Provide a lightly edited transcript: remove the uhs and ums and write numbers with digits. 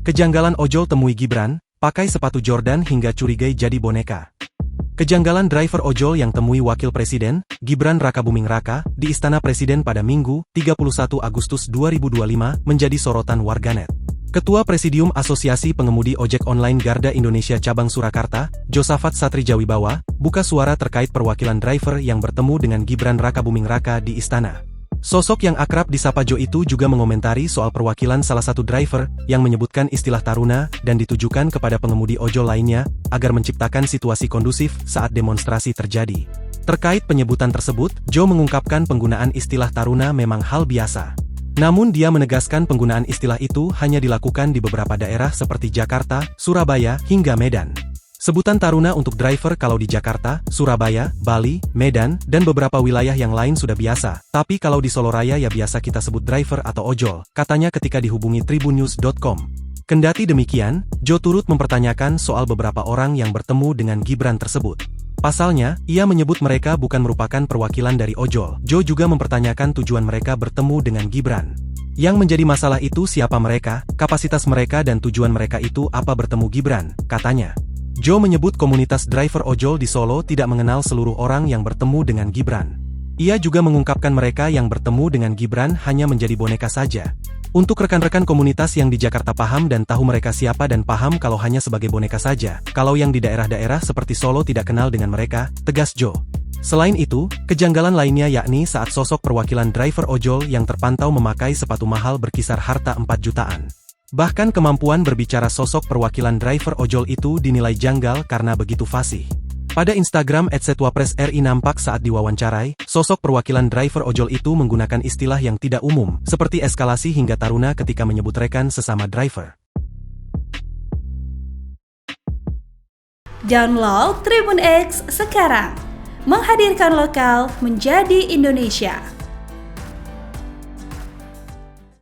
Kejanggalan ojol temui Gibran, pakai sepatu Jordan hingga curigai jadi boneka. Kejanggalan driver ojol yang temui Wakil Presiden, Gibran Rakabuming Raka, di Istana Presiden pada Minggu, 31 Agustus 2025, menjadi sorotan warganet. Ketua Presidium Asosiasi Pengemudi Ojek Online Garda Indonesia Cabang Surakarta, Josafat Satrijawibawa, buka suara terkait perwakilan driver yang bertemu dengan Gibran Rakabuming Raka di Istana. Sosok yang akrab disapa Jo itu juga mengomentari soal perwakilan salah satu driver yang menyebutkan istilah taruna dan ditujukan kepada pengemudi ojol lainnya agar menciptakan situasi kondusif saat demonstrasi terjadi. Terkait penyebutan tersebut, Jo mengungkapkan penggunaan istilah taruna memang hal biasa. Namun dia menegaskan penggunaan istilah itu hanya dilakukan di beberapa daerah seperti Jakarta, Surabaya, hingga Medan. Sebutan taruna untuk driver kalau di Jakarta, Surabaya, Bali, Medan, dan beberapa wilayah yang lain sudah biasa, tapi kalau di Soloraya ya biasa kita sebut driver atau ojol, katanya ketika dihubungi tribunnews.com. Kendati demikian, Jo turut mempertanyakan soal beberapa orang yang bertemu dengan Gibran tersebut. Pasalnya, ia menyebut mereka bukan merupakan perwakilan dari ojol. Jo juga mempertanyakan tujuan mereka bertemu dengan Gibran. Yang menjadi masalah itu siapa mereka, kapasitas mereka dan tujuan mereka itu apa bertemu Gibran, katanya. Jo menyebut komunitas driver ojol di Solo tidak mengenal seluruh orang yang bertemu dengan Gibran. Ia juga mengungkapkan mereka yang bertemu dengan Gibran hanya menjadi boneka saja. Untuk rekan-rekan komunitas yang di Jakarta paham dan tahu mereka siapa dan paham kalau hanya sebagai boneka saja, kalau yang di daerah-daerah seperti Solo tidak kenal dengan mereka, tegas Jo. Selain itu, kejanggalan lainnya yakni saat sosok perwakilan driver ojol yang terpantau memakai sepatu mahal berkisar harta 4 jutaan. Bahkan kemampuan berbicara sosok perwakilan driver ojol itu dinilai janggal karena begitu fasih. Pada Instagram @setwapres_ri nampak saat diwawancarai, sosok perwakilan driver ojol itu menggunakan istilah yang tidak umum, seperti eskalasi hingga taruna ketika menyebut rekan sesama driver. Download Tribun X sekarang, menghadirkan lokal menjadi Indonesia.